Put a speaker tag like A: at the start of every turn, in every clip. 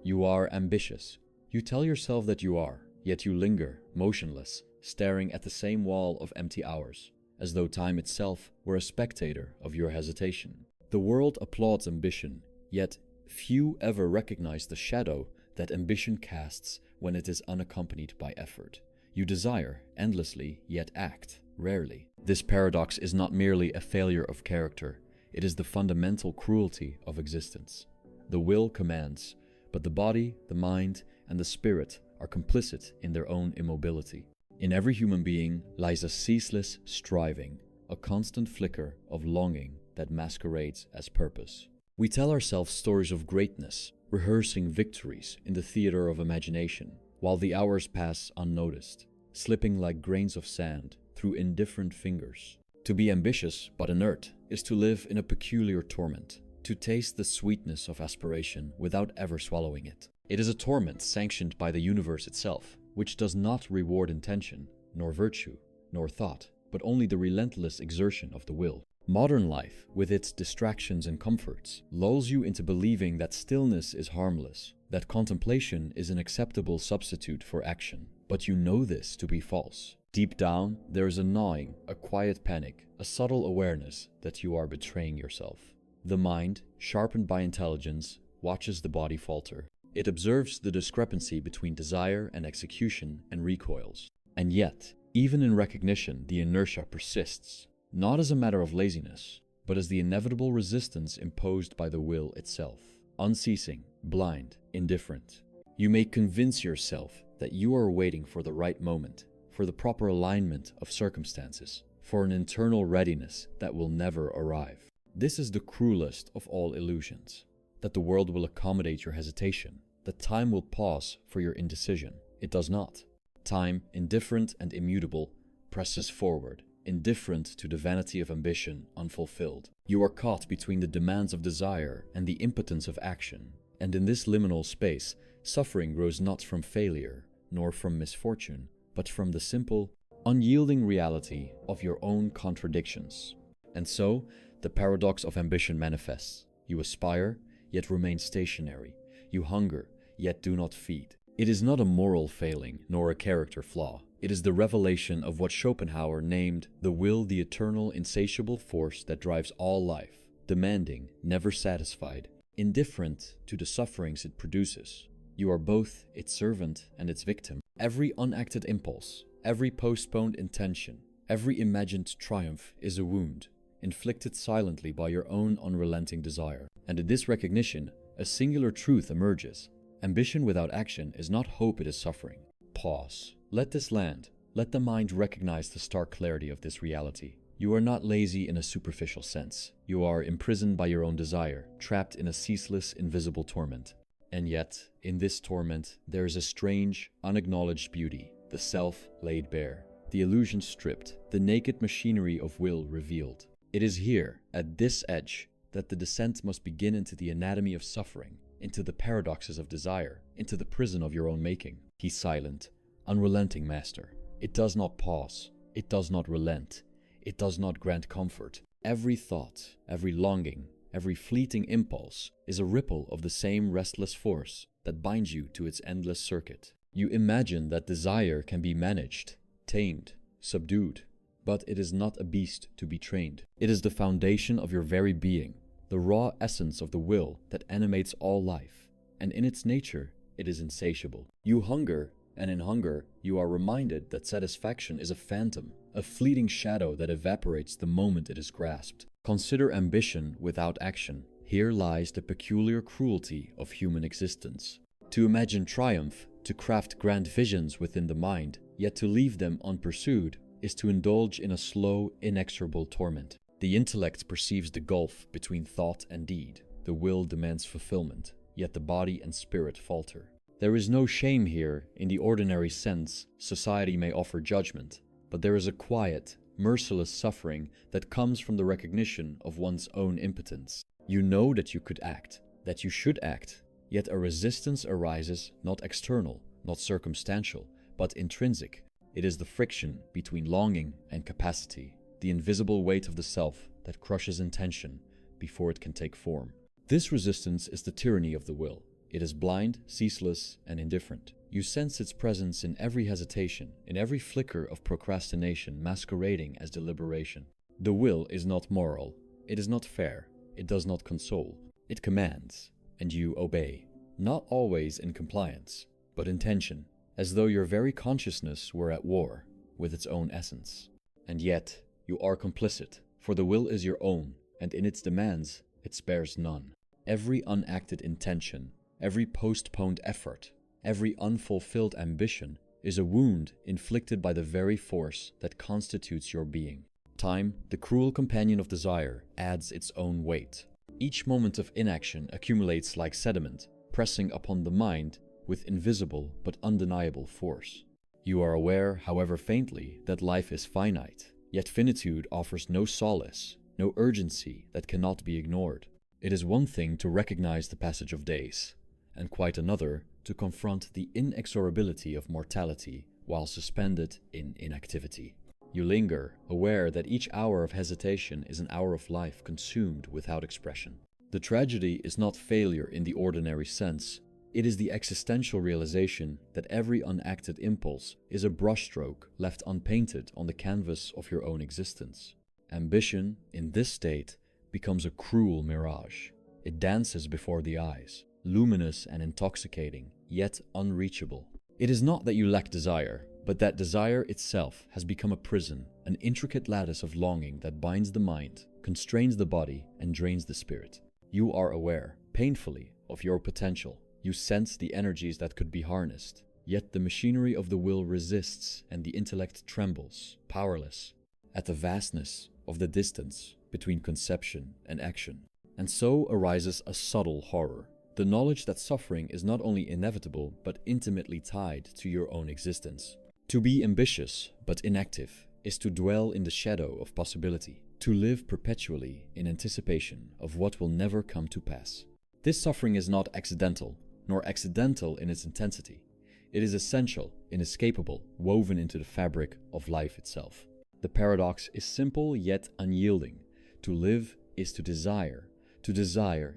A: You are ambitious. You tell yourself that you are, yet you linger, motionless, staring at the same wall of empty hours, as though time itself were a spectator of your hesitation. The world applauds ambition, yet few ever recognize the shadow that ambition casts when it is unaccompanied by effort. You desire endlessly, yet act rarely. This paradox is not merely a failure of character, it is the fundamental cruelty of existence. The will commands, but the body, the mind, and the spirit are complicit in their own immobility. In every human being lies a ceaseless striving, a constant flicker of longing that masquerades as purpose. We tell ourselves stories of greatness, rehearsing victories in the theater of imagination, while the hours pass unnoticed, slipping like grains of sand through indifferent fingers. To be ambitious but inert is to live in a peculiar torment, to taste the sweetness of aspiration without ever swallowing it. It is a torment sanctioned by the universe itself, which does not reward intention, nor virtue, nor thought, but only the relentless exertion of the will. Modern life, with its distractions and comforts, lulls you into believing that stillness is harmless, that contemplation is an acceptable substitute for action. But you know this to be false. Deep down, there is a gnawing, a quiet panic, a subtle awareness that you are betraying yourself. The mind, sharpened by intelligence, watches the body falter. It observes the discrepancy between desire and execution and recoils. And yet, even in recognition, the inertia persists, not as a matter of laziness, but as the inevitable resistance imposed by the will itself. Unceasing, blind, indifferent. You may convince yourself that you are waiting for the right moment, for the proper alignment of circumstances, for an internal readiness that will never arrive. This is the cruelest of all illusions, that the world will accommodate your hesitation, that time will pause for your indecision. It does not. Time, indifferent and immutable, presses forward, indifferent to the vanity of ambition unfulfilled. You are caught between the demands of desire and the impotence of action, and in this liminal space, suffering grows not from failure, nor from misfortune, but from the simple, unyielding reality of your own contradictions. And so, the paradox of ambition manifests. You aspire, yet remain stationary. You hunger, yet do not feed. It is not a moral failing, nor a character flaw. It is the revelation of what Schopenhauer named the will, the eternal, insatiable force that drives all life, demanding, never satisfied, indifferent to the sufferings it produces. You are both its servant and its victim. Every unacted impulse, every postponed intention, every imagined triumph is a wound, inflicted silently by your own unrelenting desire. And in this recognition, a singular truth emerges. Ambition without action is not hope, it is suffering. Pause. Let this land. Let the mind recognize the stark clarity of this reality. You are not lazy in a superficial sense. You are imprisoned by your own desire, trapped in a ceaseless, invisible torment. And yet, in this torment, there is a strange, unacknowledged beauty, the self laid bare, the illusion stripped, the naked machinery of will revealed. It is here, at this edge, that the descent must begin into the anatomy of suffering, into the paradoxes of desire, into the prison of your own making. He's silent, unrelenting master. It does not pause, it does not relent, it does not grant comfort. Every thought, every longing, every fleeting impulse is a ripple of the same restless force that binds you to its endless circuit. You imagine that desire can be managed, tamed, subdued, but it is not a beast to be trained. It is the foundation of your very being, the raw essence of the will that animates all life, and in its nature, it is insatiable. You hunger, and in hunger, you are reminded that satisfaction is a phantom, a fleeting shadow that evaporates the moment it is grasped. Consider ambition without action. Here lies the peculiar cruelty of human existence. To imagine triumph, to craft grand visions within the mind, yet to leave them unpursued, is to indulge in a slow, inexorable torment. The intellect perceives the gulf between thought and deed. The will demands fulfillment, yet the body and spirit falter. There is no shame here. In the ordinary sense, society may offer judgment, but there is a quiet, merciless suffering that comes from the recognition of one's own impotence. You know that you could act, that you should act, yet a resistance arises not external, not circumstantial, but intrinsic. It is the friction between longing and capacity, the invisible weight of the self that crushes intention before it can take form. This resistance is the tyranny of the will. It is blind, ceaseless, and indifferent. You sense its presence in every hesitation, in every flicker of procrastination masquerading as deliberation. The will is not moral. It is not fair. It does not console. It commands, and you obey. Not always in compliance, but in tension, as though your very consciousness were at war with its own essence. And yet, you are complicit, for the will is your own, and in its demands, it spares none. Every unacted intention, every postponed effort, every unfulfilled ambition is a wound inflicted by the very force that constitutes your being. Time, the cruel companion of desire, adds its own weight. Each moment of inaction accumulates like sediment, pressing upon the mind with invisible but undeniable force. You are aware, however faintly, that life is finite, yet finitude offers no solace, no urgency that cannot be ignored. It is one thing to recognize the passage of days, and quite another to confront the inexorability of mortality while suspended in inactivity. You linger, aware that each hour of hesitation is an hour of life consumed without expression. The tragedy is not failure in the ordinary sense. It is the existential realization that every unacted impulse is a brushstroke left unpainted on the canvas of your own existence. Ambition, in this state, becomes a cruel mirage. It dances before the eyes, luminous and intoxicating, yet unreachable. It is not that you lack desire, but that desire itself has become a prison, an intricate lattice of longing that binds the mind, constrains the body, and drains the spirit. You are aware, painfully, of your potential. You sense the energies that could be harnessed, yet the machinery of the will resists and the intellect trembles, powerless, at the vastness of the distance between conception and action. And so arises a subtle horror, the knowledge that suffering is not only inevitable but intimately tied to your own existence. To be ambitious but inactive is to dwell in the shadow of possibility, to live perpetually in anticipation of what will never come to pass. This suffering is not accidental, nor accidental in its intensity. It is essential, inescapable, woven into the fabric of life itself. The paradox is simple yet unyielding. To live is to desire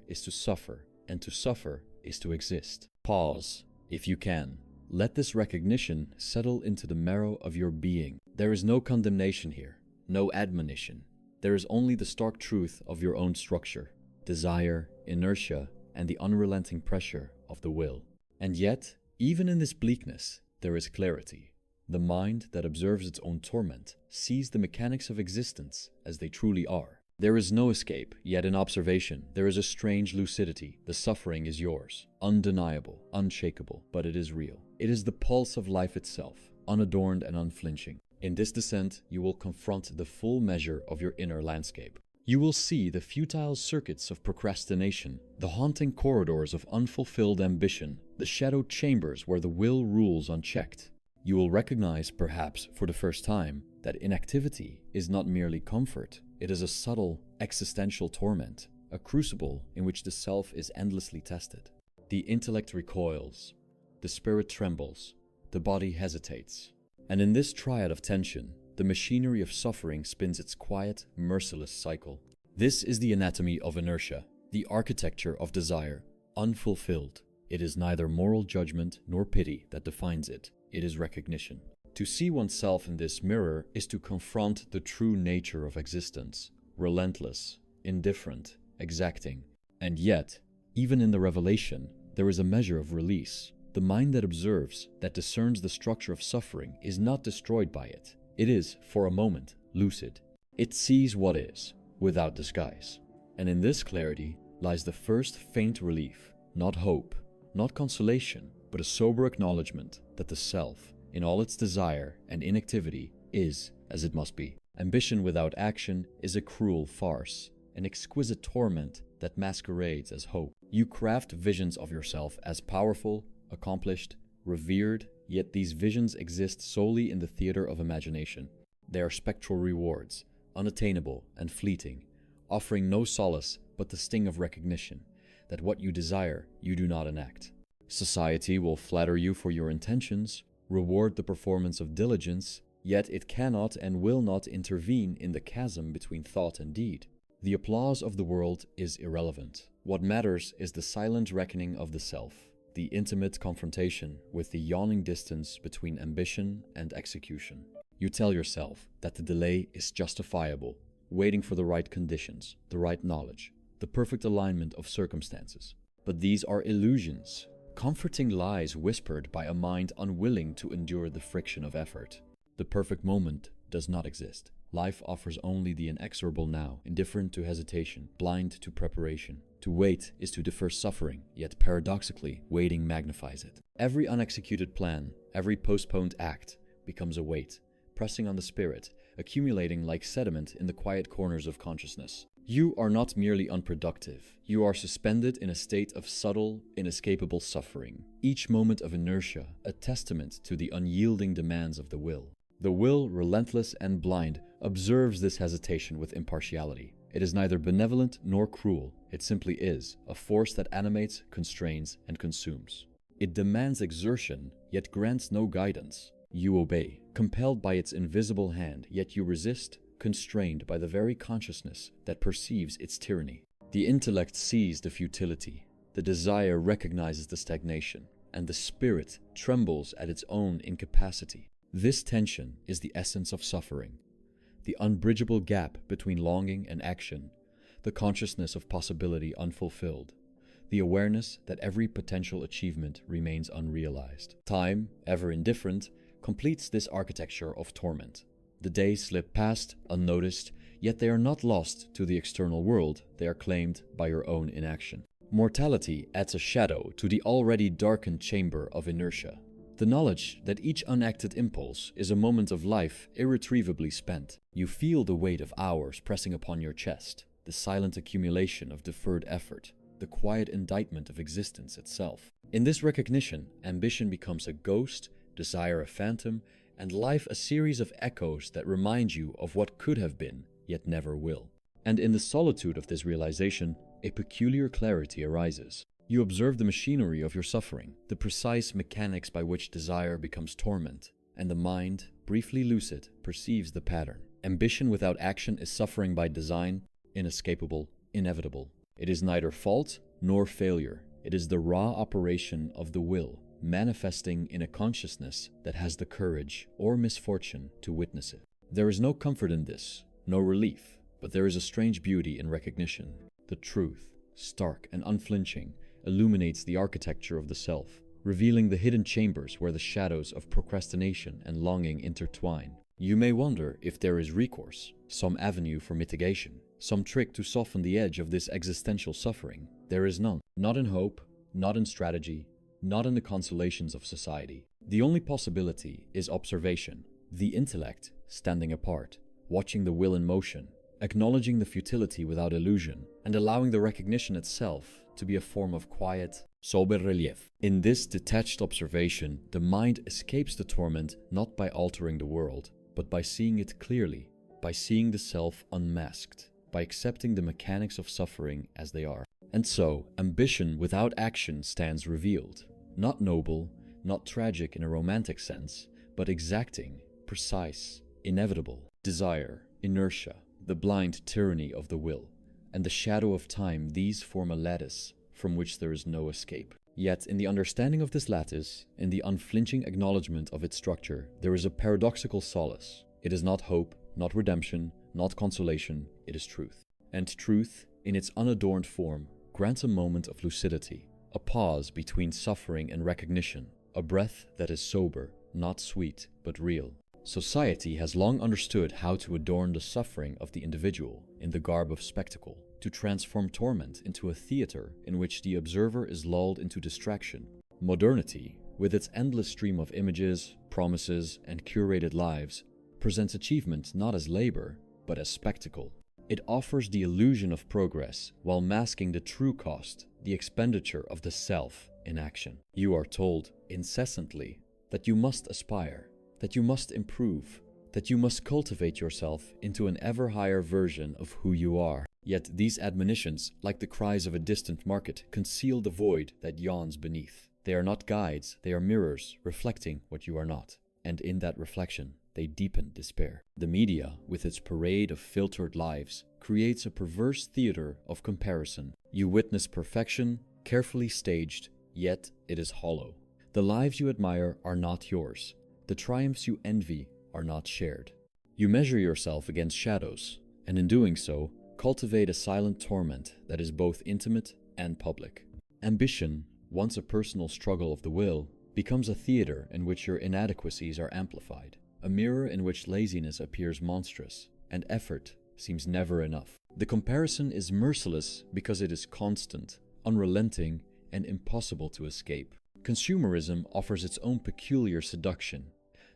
A: is to suffer, and to suffer is to exist. Pause, if you can. Let this recognition settle into the marrow of your being. There is no condemnation here, no admonition. There is only the stark truth of your own structure, desire, inertia, and the unrelenting pressure of the will. And yet, even in this bleakness, there is clarity. The mind that observes its own torment sees the mechanics of existence as they truly are. There is no escape, yet in observation, there is a strange lucidity. The suffering is yours, undeniable, unshakable, but it is real. It is the pulse of life itself, unadorned and unflinching. In this descent, you will confront the full measure of your inner landscape. You will see the futile circuits of procrastination, the haunting corridors of unfulfilled ambition, the shadowed chambers where the will rules unchecked. You will recognize, perhaps for the first time, that inactivity is not merely comfort. It is a subtle, existential torment, a crucible in which the self is endlessly tested. The intellect recoils, the spirit trembles, the body hesitates. And in this triad of tension, the machinery of suffering spins its quiet, merciless cycle. This is the anatomy of inertia, the architecture of desire, unfulfilled. It is neither moral judgment nor pity that defines it. It is recognition. To see oneself in this mirror is to confront the true nature of existence, relentless, indifferent, exacting. And yet, even in the revelation, there is a measure of release. The mind that observes, that discerns the structure of suffering, is not destroyed by it. It is, for a moment, lucid. It sees what is, without disguise. And in this clarity lies the first faint relief, not hope, not consolation, but a sober acknowledgement that the self, in all its desire and inactivity, is as it must be. Ambition without action is a cruel farce, an exquisite torment that masquerades as hope. You craft visions of yourself as powerful, accomplished, revered, yet these visions exist solely in the theater of imagination. They are spectral rewards, unattainable and fleeting, offering no solace but the sting of recognition that what you desire you do not enact. Society will flatter you for your intentions, reward the performance of diligence, yet it cannot and will not intervene in the chasm between thought and deed. The applause of the world is irrelevant. What matters is the silent reckoning of the self. the intimate confrontation with the yawning distance between ambition and execution. You tell yourself that the delay is justifiable, waiting for the right conditions, the right knowledge, the perfect alignment of circumstances. But these are illusions, comforting lies whispered by a mind unwilling to endure the friction of effort. The perfect moment does not exist. Life offers only the inexorable now, indifferent to hesitation, blind to preparation. To wait is to defer suffering, yet paradoxically, waiting magnifies it. Every unexecuted plan, every postponed act becomes a weight, pressing on the spirit, accumulating like sediment in the quiet corners of consciousness. You are not merely unproductive. You are suspended in a state of subtle, inescapable suffering. Each moment of inertia, a testament to the unyielding demands of the will. The will, relentless and blind, observes this hesitation with impartiality. It is neither benevolent nor cruel. It simply is, a force that animates, constrains, and consumes. It demands exertion, yet grants no guidance. You obey, compelled by its invisible hand, yet you resist, constrained by the very consciousness that perceives its tyranny. The intellect sees the futility, the desire recognizes the stagnation, and the spirit trembles at its own incapacity. This tension is the essence of suffering, the unbridgeable gap between longing and action, the consciousness of possibility unfulfilled, the awareness that every potential achievement remains unrealized. Time, ever indifferent, completes this architecture of torment. The days slip past unnoticed, yet they are not lost to the external world, they are claimed by your own inaction. Mortality adds a shadow to the already darkened chamber of inertia. The knowledge that each unacted impulse is a moment of life irretrievably spent. You feel the weight of hours pressing upon your chest, the silent accumulation of deferred effort, the quiet indictment of existence itself. In this recognition, ambition becomes a ghost, desire a phantom, and life a series of echoes that remind you of what could have been, yet never will. And in the solitude of this realization, a peculiar clarity arises. You observe the machinery of your suffering, the precise mechanics by which desire becomes torment, and the mind, briefly lucid, perceives the pattern. Ambition without action is suffering by design, inescapable, inevitable. It is neither fault nor failure. It is the raw operation of the will, manifesting in a consciousness that has the courage or misfortune to witness it. There is no comfort in this, no relief, but there is a strange beauty in recognition. The truth, stark and unflinching, illuminates the architecture of the self, revealing the hidden chambers where the shadows of procrastination and longing intertwine. You may wonder if there is recourse, some avenue for mitigation, some trick to soften the edge of this existential suffering. There is none. Not in hope, not in strategy, not in the consolations of society. The only possibility is observation, the intellect standing apart, watching the will in motion, acknowledging the futility without illusion, and allowing the recognition itself to be a form of quiet, sober relief. In this detached observation, the mind escapes the torment not by altering the world, but by seeing it clearly, by seeing the self unmasked, by accepting the mechanics of suffering as they are. And so, ambition without action stands revealed. Not noble, not tragic in a romantic sense, but exacting, precise, inevitable. Desire, inertia, the blind tyranny of the will, and the shadow of time, these form a lattice from which there is no escape. Yet in the understanding of this lattice, in the unflinching acknowledgement of its structure, there is a paradoxical solace. It is not hope, not redemption, not consolation, it is truth. And truth, in its unadorned form, grants a moment of lucidity, a pause between suffering and recognition, a breath that is sober, not sweet, but real. Society has long understood how to adorn the suffering of the individual in the garb of spectacle, to transform torment into a theater in which the observer is lulled into distraction. Modernity, with its endless stream of images, promises, and curated lives, presents achievement not as labor, but as spectacle. It offers the illusion of progress while masking the true cost, the expenditure of the self in action. You are told incessantly that you must aspire, that you must improve, that you must cultivate yourself into an ever higher version of who you are. Yet these admonitions, like the cries of a distant market, conceal the void that yawns beneath. They are not guides, they are mirrors reflecting what you are not. And in that reflection, they deepen despair. The media, with its parade of filtered lives, creates a perverse theater of comparison. You witness perfection, carefully staged, yet it is hollow. The lives you admire are not yours. The triumphs you envy are not shared. You measure yourself against shadows, and in doing so, cultivate a silent torment that is both intimate and public. Ambition, once a personal struggle of the will, becomes a theater in which your inadequacies are amplified, a mirror in which laziness appears monstrous, and effort seems never enough. The comparison is merciless because it is constant, unrelenting, and impossible to escape. Consumerism offers its own peculiar seduction,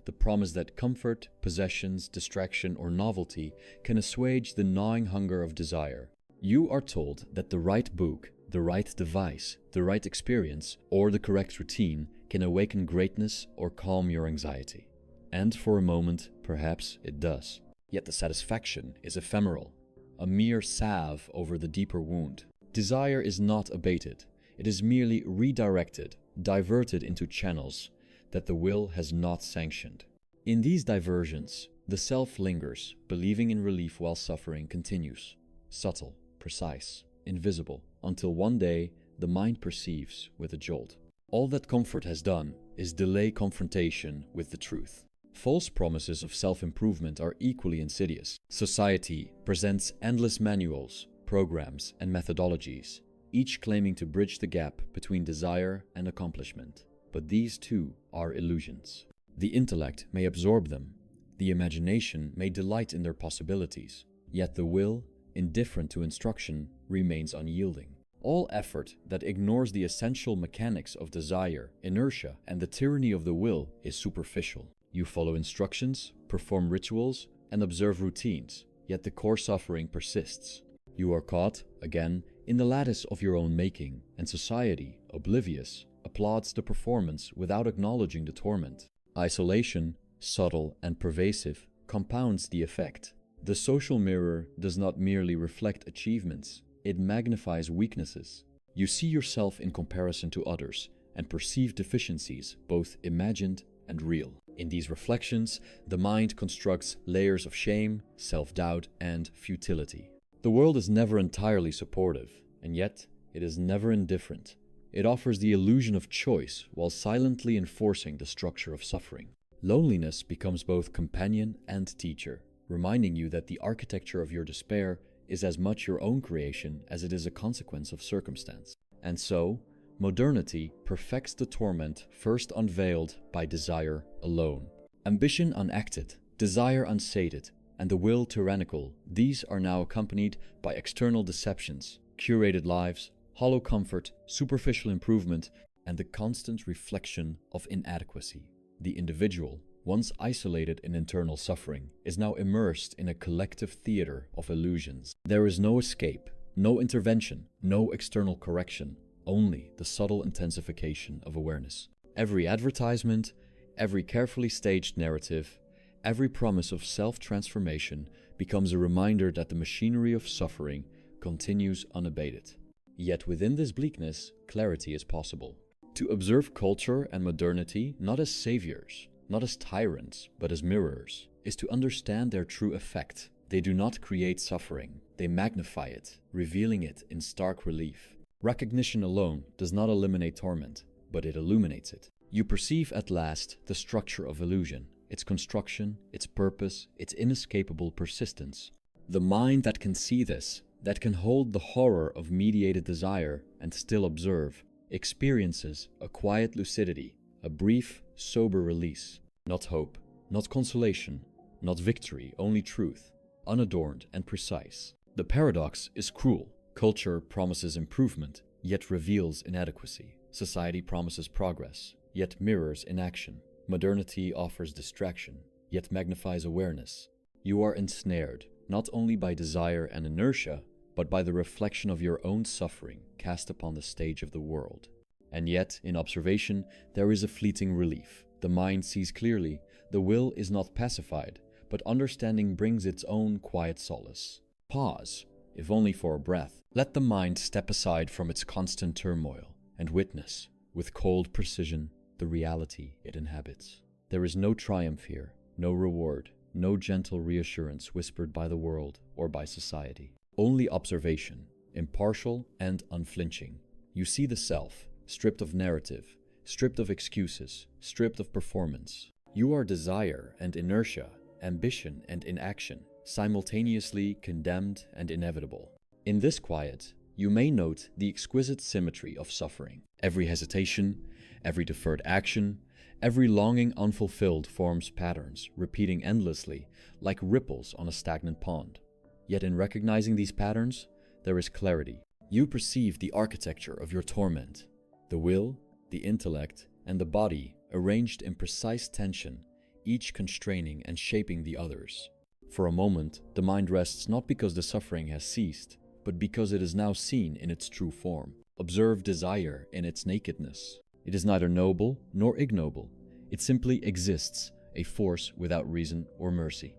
A: the promise that comfort, possessions, distraction, or novelty can assuage the gnawing hunger of desire. You are told that the right book, the right device, the right experience, or the correct routine can awaken greatness or calm your anxiety. And for a moment, perhaps it does. Yet the satisfaction is ephemeral, a mere salve over the deeper wound. Desire is not abated. It is merely redirected, diverted into channels that the will has not sanctioned. In these diversions, the self lingers, believing in relief while suffering continues, subtle, precise, invisible, until one day the mind perceives with a jolt. All that comfort has done is delay confrontation with the truth. False promises of self-improvement are equally insidious. Society presents endless manuals, programs, and methodologies, each claiming to bridge the gap between desire and accomplishment. But these too are illusions. The intellect may absorb them, the imagination may delight in their possibilities, yet the will, indifferent to instruction, remains unyielding. All effort that ignores the essential mechanics of desire, inertia, and the tyranny of the will is superficial. You follow instructions, perform rituals, and observe routines, yet the core suffering persists. You are caught, again, in the lattice of your own making, and society, oblivious, applauds the performance without acknowledging the torment. Isolation, subtle and pervasive, compounds the effect. The social mirror does not merely reflect achievements, it magnifies weaknesses. You see yourself in comparison to others and perceive deficiencies, both imagined and real. In these reflections, the mind constructs layers of shame, self-doubt, and futility. The world is never entirely supportive, and yet it is never indifferent. It offers the illusion of choice while silently enforcing the structure of suffering. Loneliness becomes both companion and teacher, reminding you that the architecture of your despair is as much your own creation as it is a consequence of circumstance. And so, modernity perfects the torment first unveiled by desire alone. Ambition unacted, desire unsated, and the will tyrannical, these are now accompanied by external deceptions, curated lives, hollow comfort, superficial improvement, and the constant reflection of inadequacy. The individual, once isolated in internal suffering, is now immersed in a collective theater of illusions. There is no escape, no intervention, no external correction, only the subtle intensification of awareness. Every advertisement, every carefully staged narrative, every promise of self-transformation becomes a reminder that the machinery of suffering continues unabated. Yet within this bleakness, clarity is possible. To observe culture and modernity not as saviors, not as tyrants, but as mirrors, is to understand their true effect. They do not create suffering, they magnify it, revealing it in stark relief. Recognition alone does not eliminate torment, but it illuminates it. You perceive at last the structure of illusion, its construction, its purpose, its inescapable persistence. The mind that can see this, that can hold the horror of mediated desire and still observe, experiences a quiet lucidity, a brief, sober release. Not hope, not consolation, not victory, only truth, unadorned and precise. The paradox is cruel. Culture promises improvement, yet reveals inadequacy. Society promises progress, yet mirrors inaction. Modernity offers distraction, yet magnifies awareness. You are ensnared, not only by desire and inertia, but by the reflection of your own suffering cast upon the stage of the world. And yet, in observation, there is a fleeting relief. The mind sees clearly, the will is not pacified, but understanding brings its own quiet solace. Pause, if only for a breath. Let the mind step aside from its constant turmoil and witness, with cold precision, the reality it inhabits. There is no triumph here, no reward, no gentle reassurance whispered by the world or by society. Only observation, impartial and unflinching. You see the self, stripped of narrative, stripped of excuses, stripped of performance. You are desire and inertia, ambition and inaction, simultaneously condemned and inevitable. In this quiet, you may note the exquisite symmetry of suffering. Every hesitation, every deferred action, every longing unfulfilled forms patterns, repeating endlessly, like ripples on a stagnant pond. Yet in recognizing these patterns, there is clarity. You perceive the architecture of your torment, the will, the intellect, and the body arranged in precise tension, each constraining and shaping the others. For a moment, the mind rests not because the suffering has ceased, but because it is now seen in its true form. Observe desire in its nakedness. It is neither noble nor ignoble. It simply exists, a force without reason or mercy.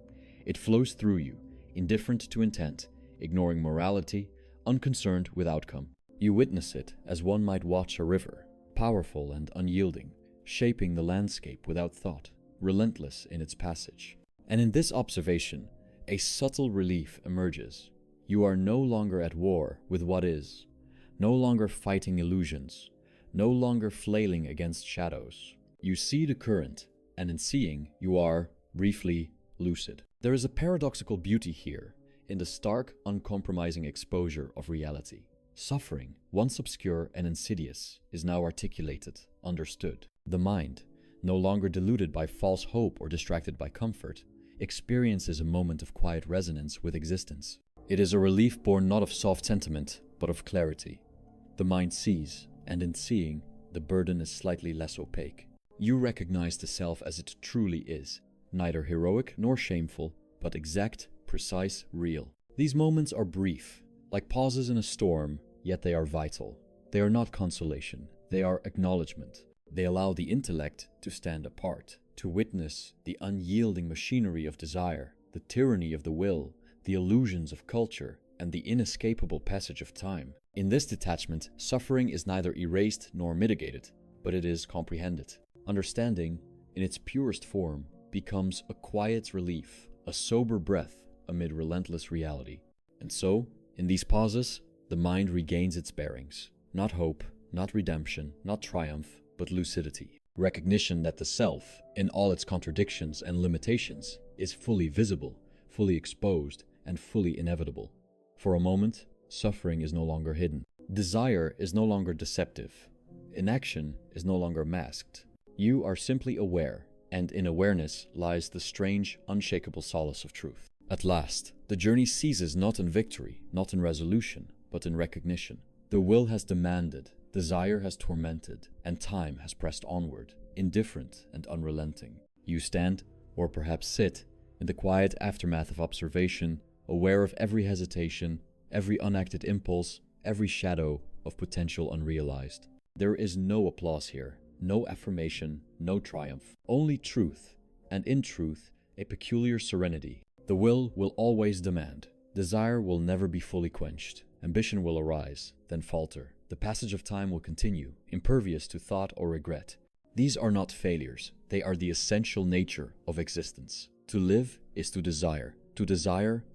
A: It flows through you, indifferent to intent, ignoring morality, unconcerned with outcome. You witness it as one might watch a river, powerful and unyielding, shaping the landscape without thought, relentless in its passage. And in this observation, a subtle relief emerges. You are no longer at war with what is, no longer fighting illusions, no longer flailing against shadows. You see the current, and in seeing, you are, briefly, lucid. There is a paradoxical beauty here, in the stark, uncompromising exposure of reality. Suffering, once obscure and insidious, is now articulated, understood. The mind, no longer deluded by false hope or distracted by comfort, experiences a moment of quiet resonance with existence. It is a relief born not of soft sentiment, but of clarity. The mind sees, and in seeing, the burden is slightly less opaque. You recognize the self as it truly is, neither heroic nor shameful, but exact, precise, real. These moments are brief, like pauses in a storm, yet they are vital. They are not consolation, they are acknowledgement. They allow the intellect to stand apart, to witness the unyielding machinery of desire, the tyranny of the will, the illusions of culture, and the inescapable passage of time. In this detachment, suffering is neither erased nor mitigated, but it is comprehended. Understanding, in its purest form, becomes a quiet relief, a sober breath amid relentless reality. And so, in these pauses, the mind regains its bearings. Not hope, not redemption, not triumph, but lucidity. Recognition that the self, in all its contradictions and limitations, is fully visible, fully exposed, and fully inevitable. For a moment, suffering is no longer hidden. Desire is no longer deceptive. Inaction is no longer masked. You are simply aware, and in awareness lies the strange, unshakable solace of truth. At last, the journey ceases not in victory, not in resolution, but in recognition. The will has demanded, desire has tormented, and time has pressed onward, indifferent and unrelenting. You stand, or perhaps sit, in the quiet aftermath of observation, aware of every hesitation, every unacted impulse, every shadow of potential unrealized. There is no applause here, no affirmation, no triumph, only truth, and in truth, a peculiar serenity. The will always demand. Desire will never be fully quenched. Ambition will arise, then falter. The passage of time will continue, impervious to thought or regret. These are not failures, they are the essential nature of existence. To live is to desire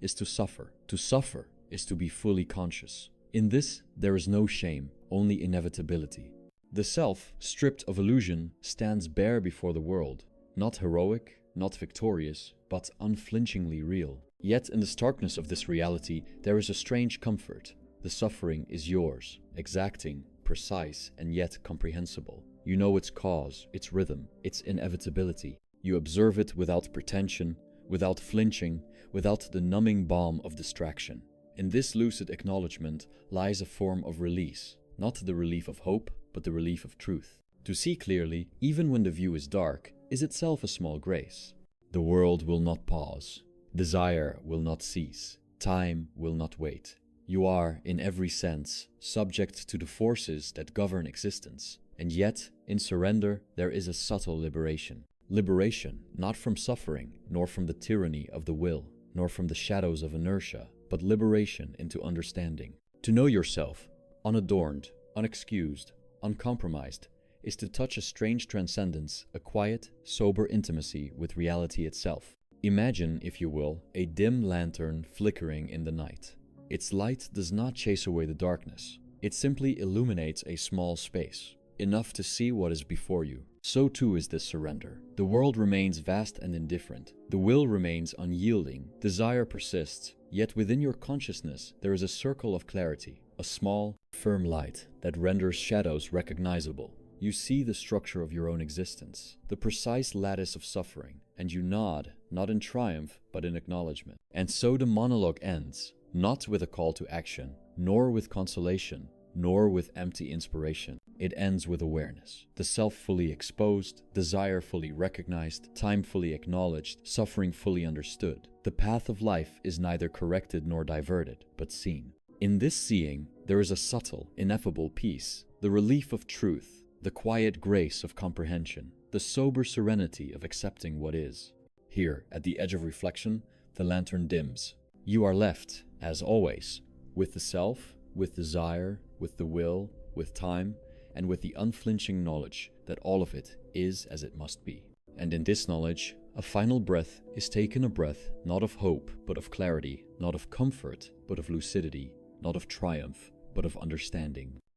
A: is to suffer is to be fully conscious. In this, there is no shame, only inevitability. The self, stripped of illusion, stands bare before the world, not heroic, not victorious, but unflinchingly real. Yet in the starkness of this reality, there is a strange comfort. The suffering is yours, exacting, precise, and yet comprehensible. You know its cause, its rhythm, its inevitability. You observe it without pretension, without flinching, without the numbing balm of distraction. In this lucid acknowledgement lies a form of release, not the relief of hope, but the relief of truth. To see clearly, even when the view is dark, is itself a small grace. The world will not pause. Desire will not cease. Time will not wait. You are, in every sense, subject to the forces that govern existence. And yet, in surrender, there is a subtle liberation. Liberation, not from suffering, nor from the tyranny of the will, nor from the shadows of inertia, but liberation into understanding. To know yourself, unadorned, unexcused, uncompromised, is to touch a strange transcendence, a quiet, sober intimacy with reality itself. Imagine, if you will, a dim lantern flickering in the night. Its light does not chase away the darkness. It simply illuminates a small space. enough to see what is before you. So too is this surrender. The world remains vast and indifferent. The will remains unyielding. Desire persists. Yet within your consciousness there is a circle of clarity, a small, firm light that renders shadows recognizable. You see the structure of your own existence, the precise lattice of suffering, and you nod, not in triumph, but in acknowledgement. And so the monologue ends, not with a call to action, nor with consolation, nor with empty inspiration. It ends with awareness. The self fully exposed, desire fully recognized, time fully acknowledged, suffering fully understood. The path of life is neither corrected nor diverted, but seen. In this seeing, there is a subtle, ineffable peace, the relief of truth, the quiet grace of comprehension, the sober serenity of accepting what is. Here, at the edge of reflection, the lantern dims. You are left, as always, with the self, with desire, with the will, with time, and with the unflinching knowledge that all of it is as it must be. And in this knowledge, a final breath is taken, a breath not of hope, but of clarity, not of comfort, but of lucidity, not of triumph, but of understanding.